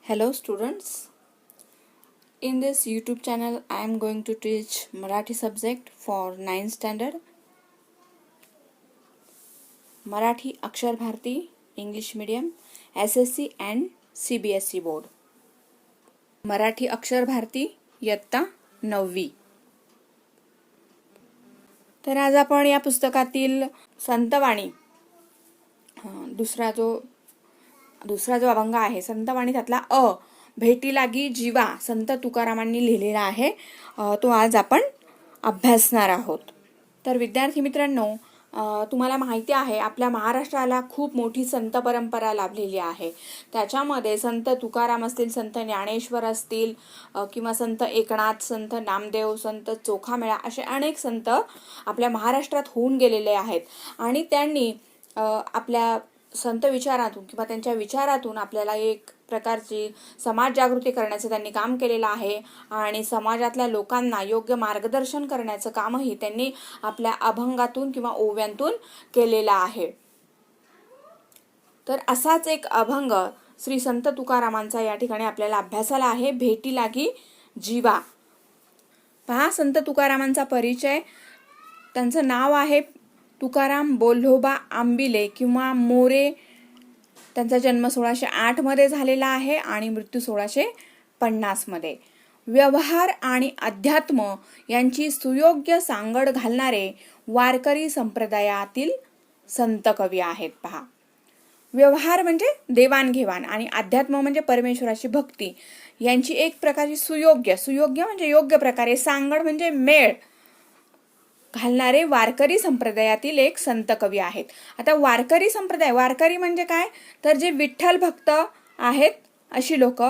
Hello students, in this YouTube channel I am going to teach Marathi subject for 9th standard, Marathi Akshar Bharti, English medium, SSC and CBSE board. Marathi Akshar Bharti इयत्ता 9वी. तर आज आपण या पुस्तकातील संतवाणी दुसरा जो अभंग आहे संतवाणी त्यातला भेटी लागी जीवा संत तुकारामांनी लिहिलेला आहे, तो आज आपण अभ्यासणार आहोत. तर विद्यार्थी मित्रांनो, तुम्हाला माहिती आहे आपल्या महाराष्ट्राला खूप मोठी संत परंपरा लाभलेली आहे. त्याच्यामध्ये संत तुकाराम असतील, संत ज्ञानेश्वर असतील किंवा संत एकनाथ, संत नामदेव, संत चोखामेळा असे अनेक संत आपल्या महाराष्ट्रात होऊन गेलेले आहेत. आणि त्यांनी आपल्या संत विचारातून किंवा त्यांच्या विचारातून आपल्याला एक प्रकारची समाज जागृती करण्याचं त्यांनी काम केलेलं आहे आणि समाजातल्या लोकांना योग्य मार्गदर्शन करण्याचं कामही त्यांनी आपल्या अभंगातून किंवा ओव्यांतून केलेलं आहे. तर असाच एक अभंग श्री संत तुकारामांचा या ठिकाणी आपल्याला अभ्यासाला आहे, भेटी लागी जीवा. पहा, संत तुकारामांचा परिचय. त्यांचं नाव आहे तुकाराम बोल्होबा आंबिले किंवा मोरे. त्यांचा जन्म 1608 मध्ये झालेला आहे आणि मृत्यू 1650 मध्ये. व्यवहार आणि अध्यात्म यांची सुयोग्य सांगड घालणारे वारकरी संप्रदायातील संत कवी आहेत. पहा, व्यवहार म्हणजे देवाणघेवाण आणि अध्यात्म म्हणजे परमेश्वराची भक्ती यांची एक प्रकारची सुयोग्य म्हणजे योग्य प्रकारे, सांगड म्हणजे मेळ घालणारे वारकरी संप्रदायातील एक संत कवी आहेत. आता वारकरी संप्रदाय, वारकरी म्हणजे काय, तर जे विठ्ठल भक्त आहेत अशी लोक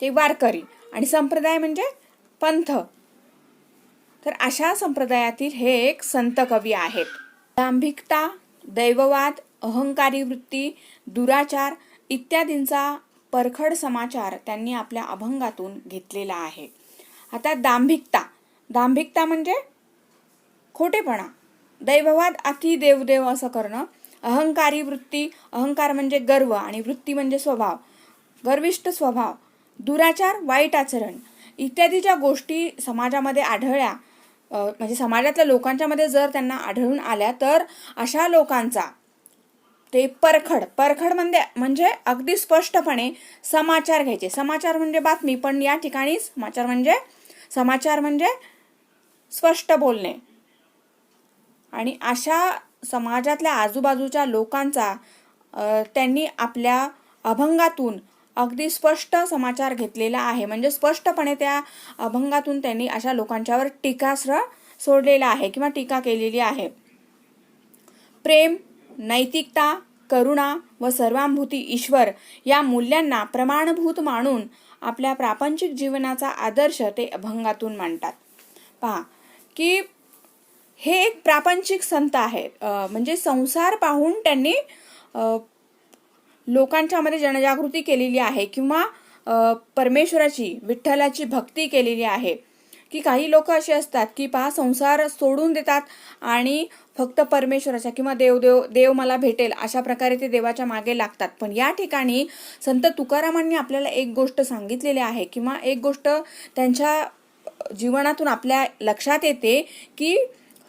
ते वारकरी, आणि संप्रदाय म्हणजे पंथ. तर अशा संप्रदायातील हे एक संत कवी आहेत. दांभिकता, दैववाद, अहंकारी वृत्ती, दुराचार इत्यादींचा परखड समाचार त्यांनी आपल्या अभंगातून घेतलेला आहे. आता दांभिकता म्हणजे खोटेपणा, दैववाद अति देवदेव असं करणं, अहंकारी वृत्ती, अहंकार म्हणजे गर्व आणि वृत्ती म्हणजे स्वभाव, गर्विष्ठ स्वभाव, दुराचार वाईट आचरण इत्यादी ज्या गोष्टी समाजामध्ये आढळल्या, म्हणजे समाजातल्या लोकांच्या मध्ये जर त्यांना आढळून आल्या तर अशा लोकांचा ते परखड म्हणजे अगदी स्पष्टपणे समाचार घ्यायचे. समाचार म्हणजे बातमी, पण या ठिकाणी समाचार म्हणजे स्पष्ट बोलणे. आणि अशा समाजातल्या आजूबाजूच्या लोकांचा त्यांनी आपल्या अभंगातून अगदी स्पष्ट समाचार घेतलेला आहे. म्हणजे स्पष्टपणे त्या अभंगातून त्यांनी अशा लोकांच्यावर टीकास्त्र सोडलेला आहे किंवा टीका केलेली आहे. प्रेम, नैतिकता, करुणा व सर्वांभूती ईश्वर या मूल्यांना प्रमाणभूत मानून आपल्या प्रापंचिक जीवनाचा आदर्श ते अभंगातून मांडतात. पहा की हे एक प्रापंचिक संत आहेत, म्हणजे संसार पाहून त्यांनी लोकांच्या मध्ये जनजागृती केलेली आहे किंवा परमेश्वराची, विठ्ठलाची भक्ती केलेली आहे. की काही लोक असे असतात की पहा, संसार सोडून देतात आणि फक्त परमेश्वराच्या किंवा देव मला भेटेल अशा प्रकारे ते देवाच्या मागे लागतात. पण या ठिकाणी संत तुकारामांनी आपल्याला एक गोष्ट सांगितलेली आहे किंवा एक गोष्ट त्यांच्या जीवनातून आपल्या लक्षात येते की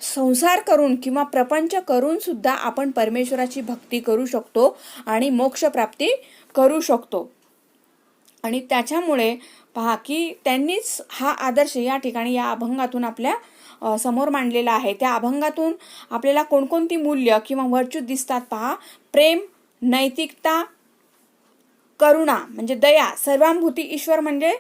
संसार करून किंवा प्रपंच करून सुद्धा आपण परमेश्वराची भक्ती करू शकतो आणि मोक्ष प्राप्ती करू शकतो. आणि त्याच्यामुळे पहा की त्यांनीच हा आदर्श या ठिकाणी या अभंगातून आपल्या समोर मांडलेला आहे. त्या अभंगातून आपल्याला कोणकोणती मूल्य किंवा व्हर्च्यू दिसतात. पहा, प्रेम, नैतिकता, करुणा म्हणजे दया, सर्वांभूती ईश्वर म्हणजे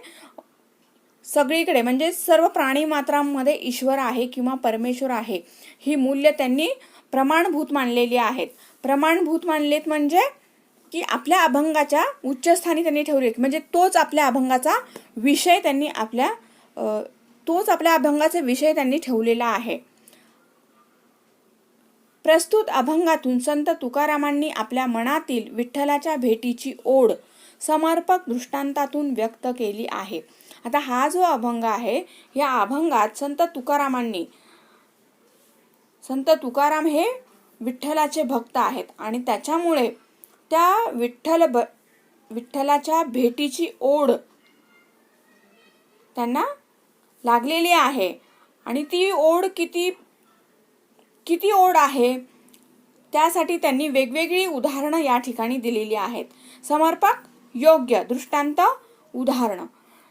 सगळीकडे म्हणजे सर्व प्राणी मात्रांमध्ये ईश्वर आहे किंवा परमेश्वर आहे. ही मूल्य त्यांनी प्रमाणभूत मानलेली आहेत. प्रमाणभूत मानलेत म्हणजे की आपल्या अभंगाच्या उच्चस्थानी त्यांनी ठेवले, म्हणजे तोच आपल्या अभंगाचा विषय त्यांनी ठेवलेला आहे. प्रस्तुत अभंगातून संत तुकारामांनी आपल्या मनातील विठ्ठलाच्या भेटीची ओढ समर्पक दृष्टांतातून व्यक्त केली आहे. आता हा जो अभंग आहे, या अभंगात संत तुकाराम हे विठ्ठलाचे भक्त आहेत आणि त्याच्यामुळे त्या विठ्ठलाच्या भेटीची ओढ त्यांना लागलेली आहे. आणि ती ओढ किती ओढ आहे त्यासाठी त्यांनी वेगवेगळी उदाहरणं या ठिकाणी दिलेली आहेत. समर्पक योग्य दृष्टांत उदाहरणं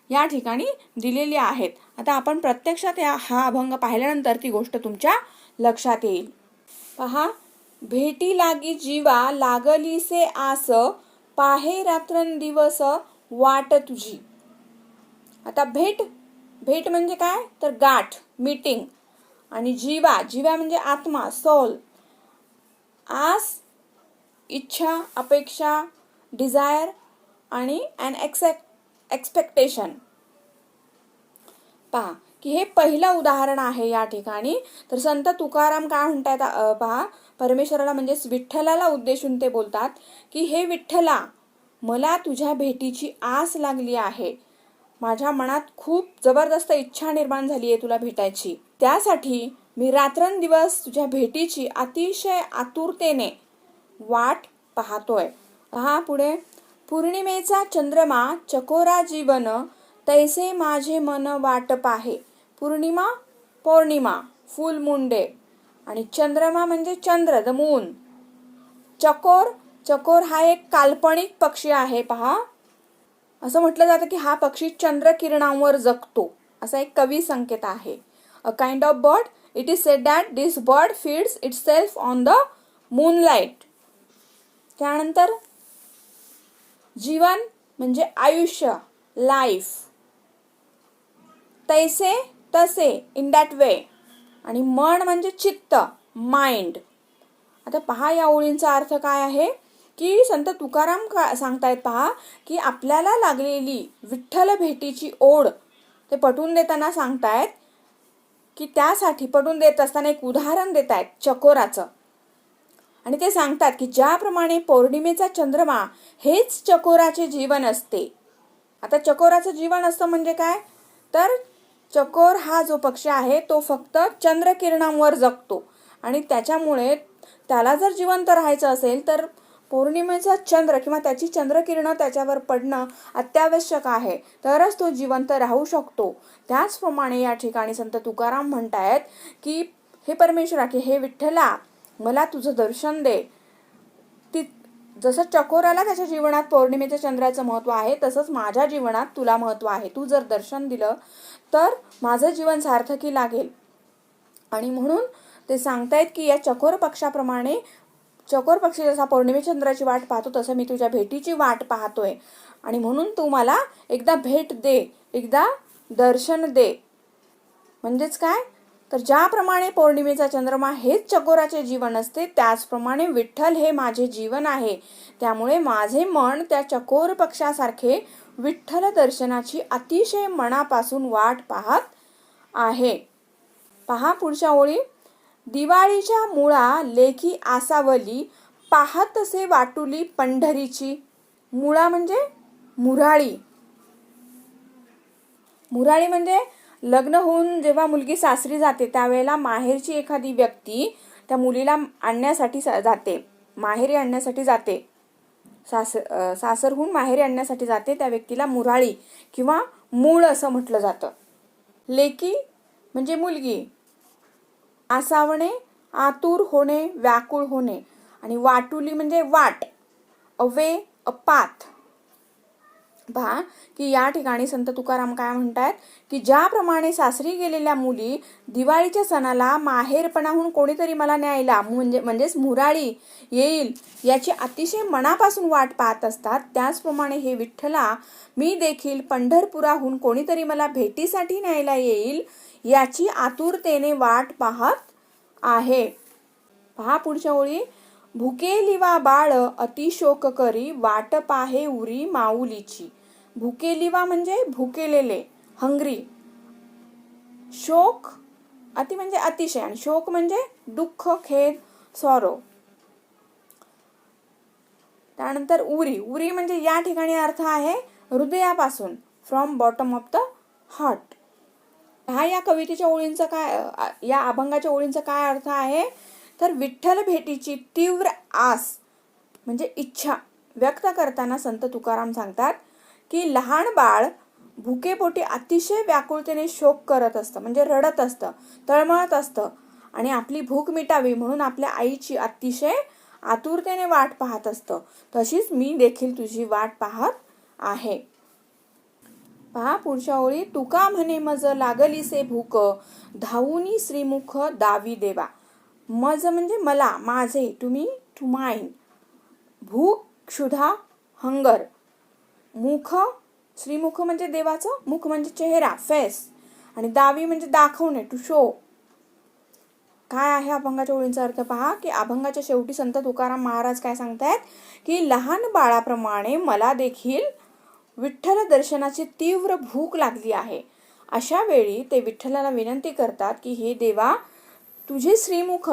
या ठिकाणी दिलेली आहेत. आता आपण प्रत्यक्षात हा अभंग पाहिल्यानंतर ती गोष्ट तुमच्या लक्षात येईल. पहा, भेटी लागी जीवा लागलीसे आस, पाहे रात्रंदिवस वाट तुझी. आता भेट म्हणजे काय तर गाठ, मीटिंग. आणि जीवा म्हणजे आत्मा, सोल. आस इच्छा, अपेक्षा, डिझायर आणि अन एक्सपेक्टेशन. पहा की हे पहिलं उदाहरण आहे या ठिकाणी. तर संत तुकाराम काय म्हणतात पहा, परमेश्वराला म्हणजेच विठ्ठलाला उद्देशून ते बोलतात की हे विठ्ठला, मला तुझ्या भेटीची आस लागली आहे. माझ्या मनात खूप जबरदस्त इच्छा निर्माण झाली आहे तुला भेटायची. त्यासाठी मी रात्रंदिवस तुझ्या भेटीची अतिशय आतुरतेने वाट पाहतोय. पहा पुढे, पौर्णिमेचा चंद्रमा चकोरा जीवन, तैसे माझे मन वाट पाहे. पौर्णिमा फुल मून डे, आणि चंद्रमा म्हणजे चंद्र, द मून. चकोर हा एक काल्पनिक पक्षी आहे. पहा, असं म्हटलं जातं की हा पक्षी चंद्रकिरणांवर जगतो, असा एक कवी संकेत आहे. A kind of bird, it is sed that this bird feeds itself on the moonlight. त्यानंतर जीवन म्हणजे आयुष्य, लाईफ. तैसे तसे, इन दॅट वे. आणि मन म्हणजे चित्त, माइंड. आता पहा या ओळींचा अर्थ काय आहे की संत तुकाराम सांगतायत पहा की आपल्याला लागलेली विठ्ठल भेटीची ओढ ते पटवून देताना सांगतायत की त्यासाठी पटवून देत असताना एक उदाहरण देत आहेत चकोराचं. आणि ते सांगतात की ज्याप्रमाणे पौर्णिमेचा चंद्रमा हेच चकोराचे जीवन असते. आता चकोराचं जीवन असतं म्हणजे काय तर चकोर हा जो पक्षी आहे तो फक्त चंद्रकिरणांवर जगतो. आणि त्याच्यामुळे त्याला जर जिवंत राहायचं असेल तर पौर्णिमेचा चंद्र किंवा त्याची चंद्रकिरणं त्याच्यावर पडणं अत्यावश्यक आहे, तरच तो जिवंत राहू शकतो. त्याचप्रमाणे या ठिकाणी संत तुकाराम म्हणतायत की हे परमेश्वरा, की हे विठ्ठला, मला तुझं दर्शन दे. जसं चकोराला त्याच्या जीवनात पौर्णिमेच्या चंद्राचं महत्त्व आहे, तसंच माझ्या जीवनात तुला महत्त्व आहे. तू जर दर्शन दिलं तर माझं जीवन सार्थकी लागेल. आणि म्हणून ते सांगतायत की या चकोर पक्षाप्रमाणे, चकोर पक्षी जसा पौर्णिमेच्या चंद्राची वाट पाहतो तसं मी तुझ्या भेटीची वाट पाहतोय. आणि म्हणून तू मला एकदा भेट दे, एकदा दर्शन दे. म्हणजेच काय तर ज्याप्रमाणे पौर्णिमेचा चंद्रमा हेच चकोराचे जीवन असते, त्याचप्रमाणे विठ्ठल हे माझे जीवन आहे. त्यामुळे माझे मन त्या चकोर पक्षासारखे विठ्ठल दर्शनाची अतिशय मनापासून वाट पाहत आहे. पहा पुढच्या ओळी, दिवाळीच्या मुळा लेखी आसावली, पाहतसे वाटुली पंढरीची. मुळा म्हणजे मुराळी. मुराळी म्हणजे लग्न होऊन जेव्हा मुलगी सासरी जाते त्यावेळेला माहेरची एखादी व्यक्ती त्या मुलीला आणण्यासाठी जाते, माहेरी आणण्यासाठी जाते. सासरहून माहेरी आणण्यासाठी जाते, त्या व्यक्तीला मुराळी किंवा मूळ असं म्हटलं जातं. लेकी म्हणजे मुलगी. आसावणे आतुर होणे, व्याकुळ होणे. आणि वाटुली म्हणजे वाट, अ वे, अ पाथ. पहा की या ठिकाणी संत तुकाराम काय म्हणतात की ज्याप्रमाणे सासरी गेलेल्या मुली दिवाळीच्या सणाला माहेरपणाहून कोणीतरी मला न्यायला म्हणजेच मुराळी येईल याची अतिशय मनापासून वाट पाहत असतात, त्याचप्रमाणे हे विठ्ठला, मी देखील पंढरपुराहून कोणीतरी मला भेटीसाठी न्यायला येईल याची आतुरतेने वाट पाहत आहे. पहा पुढच्या ओळी, भुकेलिवा बाळ अतिशोक करी, वाट पाहे उरी माऊलीची. भुकेलिवा म्हणजे भुकेलेले, हंग्री. शोक अति म्हणजे अतिशय, आणि शोक म्हणजे दुःख, खेद, सॉरो. त्यानंतर उरी म्हणजे या ठिकाणी अर्थ आहे हृदयापासून, from bottom of the heart. हा या कवितेच्या ओळींचा काय, या अभंगाच्या ओळींचा काय अर्थ आहे तर विठ्ठल भेटीची तीव्र आस म्हणजे इच्छा, व्यक्त करताना संत तुकाराम सांगतात की लहान बाळ भुकेपोटी अतिशय व्याकुळतेने शोक करत असतं, म्हणजे रडत असतं, तळमळत असतं आणि आपली भूक मिटावी म्हणून आपल्या आईची अतिशय आतुरतेने वाट पाहत असतं. तशीच मी देखील तुझी वाट पाहत आहे. पहा पुढच्या ओळी, तुका म्हणे मज लागलीसे भूक, धावूनी श्रीमुख दावी देवा. मज म्हणजे मला, माझे, तुम्ही, टू माइन. भूक क्षुधा हंगर. मुख श्रीमुख म्हणजे देवाचं, मुख म्हणजे चेहरा, फेस, आणि दावी म्हणजे दाखवणे, टू शो. काय आहे अभंगाच्या ओळींचा अर्थ पहा की अभंगाच्या शेवटी संत तुकाराम महाराज काय सांगतायत की लहान बाळाप्रमाणे मला देखील विठ्ठल दर्शनाची तीव्र भूक लागली आहे. अशा वेळी ते विठ्ठलाला विनंती करतात की हे देवा, तुझे श्रीमुख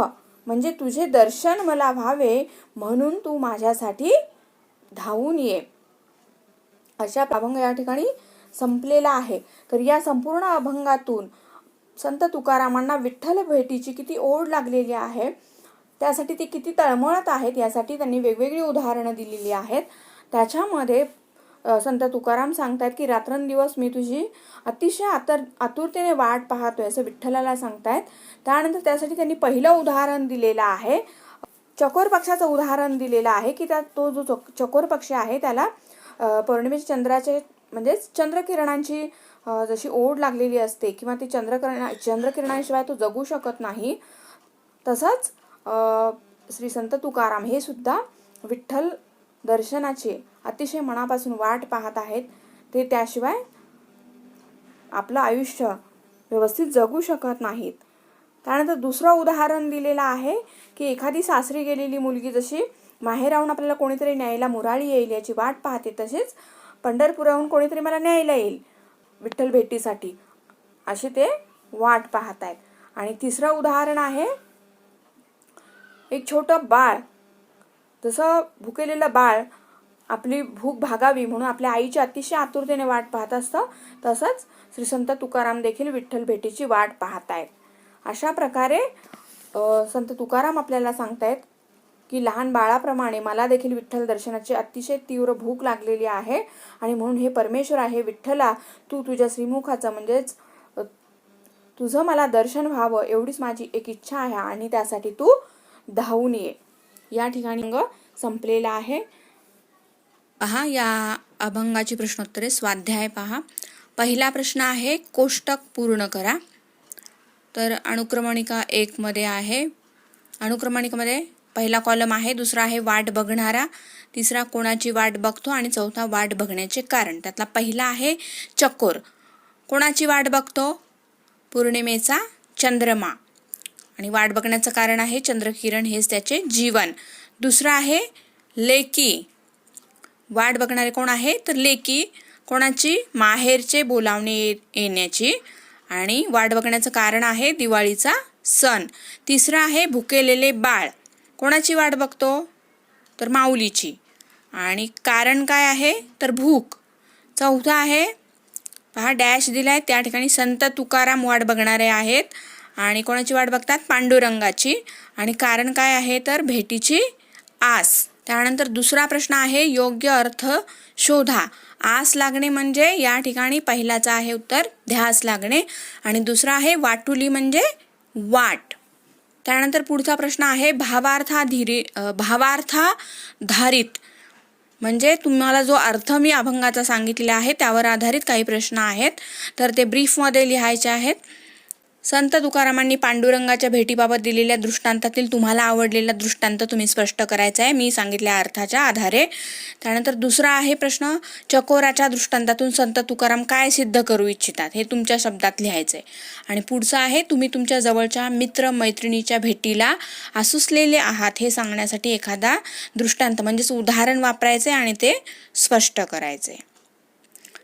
म्हणजे तुझे दर्शन मला व्हावे म्हणून तू माझ्यासाठी धावून ये. अशा अभंग या ठिकाणी संपलेला आहे. तर या संपूर्ण अभंगातून संत तुकारामांना विठ्ठल भेटीची किती ओढ लागलेली आहे, त्यासाठी ते किती तळमळत आहेत यासाठी त्यांनी वेगवेगळी उदाहरणं दिलेली आहेत. त्याच्यामध्ये संत तुकाराम सांगतायत की रात्रंदिवस मी तुझी अतिशय आतुरतेने वाट पाहतोय असं विठ्ठलाला सांगतायत. त्यानंतर त्यासाठी त्यांनी पहिलं उदाहरण दिलेलं आहे, चकोर पक्षाचं उदाहरण दिलेलं आहे की तो जो चकोर पक्षी आहे त्याला पौर्णिमेच्या चंद्राचे म्हणजेच चंद्रकिरणांची जशी ओढ लागलेली असते किंवा ती चंद्रकिरणांशिवाय तो जगू शकत नाही, तसंच श्री संत तुकाराम हे सुद्धा विठ्ठल दर्शनाची अतिशय मनापासून वाट पाहत आहेत. ते त्याशिवाय आपलं आयुष्य व्यवस्थित जगू शकत नाहीत. त्यानंतर दुसरं उदाहरण दिलेलं आहे की एखादी सासरी गेलेली मुलगी जशी माहेराहून आपल्याला कोणीतरी न्यायला मुराळी येईल याची वाट पाहते, तसेच पंढरपुराहून कोणीतरी मला न्यायला येईल विठ्ठल भेटीसाठी, अशी ते वाट पाहत आहेत. आणि तिसरं उदाहरण आहे एक छोटं बाळ, जसं भुकेलेलं बाळ आपली भूक भागावी म्हणून आपल्या आईची अतिशय आतुरतेने वाट पाहत असतं, तसंच श्री संत तुकाराम देखील विठ्ठल भेटीची वाट पाहत आहेत. अशा प्रकारे संत तुकाराम आपल्याला सांगतायत की लहान बाळाप्रमाणे मला देखील विठ्ठल दर्शनाची अतिशय तीव्र भूक लागलेली आहे आणि म्हणून हे परमेश्वर आहे विठ्ठला, तू तुझ्या श्रीमुखाचं म्हणजेच तुझं मला दर्शन व्हावं एवढीच माझी एक इच्छा आहे आणि त्यासाठी तू धावून ये. या ठिकाणी संपलेला आहे. पहा या अभंगाची प्रश्नोत्तरे स्वाध्याय पहा. पहिला प्रश्न आहे कोष्टक पूर्ण करा. तर अनुक्रमणिका 1 मध्ये आहे. अनुक्रमणिकेमध्ये पहिला कॉलम आहे, दुसरा आहे वाट बघणारा, तिसरा कोणाची वाट बघतो आणि चौथा वाट बघण्याचे कारण. त्यातला पहिला आहे चकोर. कोणाची वाट बघतो? पौर्णिमेचा चंद्रमा, आणि वाट बघण्याचं कारण आहे चंद्रकिरण हेच त्याचे जीवन. दुसरा आहे लेकी. वाट बघणारे कोण आहे? तर लेकी. कोणाची? माहेरचे बोलावणे येण्याची, आणि वाट बघण्याचं कारण आहे दिवाळीचा सण. तिसरा आहे भुकेलेले बाळ. कोणाची वाट बघतो? तर माऊलीची, आणि कारण काय आहे? तर भूक. चौथा आहे पहा डॅश दिलाय, त्या ठिकाणी संत तुकाराम वाट बघणारे आहेत आणि कोणाची वाट बघतात? पांडुरंगाची, आणि कारण काय आहे? तर भेटीची आस. त्यानंतर दुसरा प्रश्न आहे योग्य अर्थ शोधा. आस लागणे म्हणजे या ठिकाणी पहिलाचा आहे उत्तर ध्यास लागणे, आणि दुसरा आहे वाटुली म्हणजे वाट. त्यानंतर पुढचा प्रश्न आहे भावार्थाधारित, म्हणजे तुम्हाला जो अर्थ मी अभंगाचा सांगितलेला आहे त्यावर आधारित काही प्रश्न आहेत, तर ते ब्रीफमध्ये लिहायचे आहेत. संत तुकारामांनी पांडुरंगाच्या भेटीबाबत दिलेल्या दृष्टांतातील तुम्हाला आवडलेला दृष्टांत तुम्ही स्पष्ट करायचा आहे मी सांगितलेल्या अर्थाच्या आधारे. त्यानंतर दुसरा आहे प्रश्न चकोराच्या दृष्टांतातून संत तुकाराम काय सिद्ध करू इच्छितात हे तुमच्या शब्दात लिहायचं आहे. आणि पुढचं आहे तुम्ही तुमच्या जवळच्या मित्र मैत्रिणीच्या भेटीला आसुसलेले आहात हे सांगण्यासाठी एखादा दृष्टांत म्हणजेच उदाहरण वापरायचे आणि ते स्पष्ट करायचे.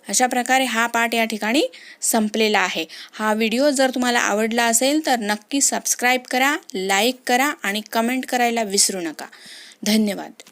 अशा प्रकारे हा पाठ या ठिकाणी संपलेला आहे. हा व्हिडिओ जर तुम्हाला आवडला असेल तर नक्की सबस्क्राईब करा, लाईक करा आणि कमेंट करायला विसरू नका. धन्यवाद.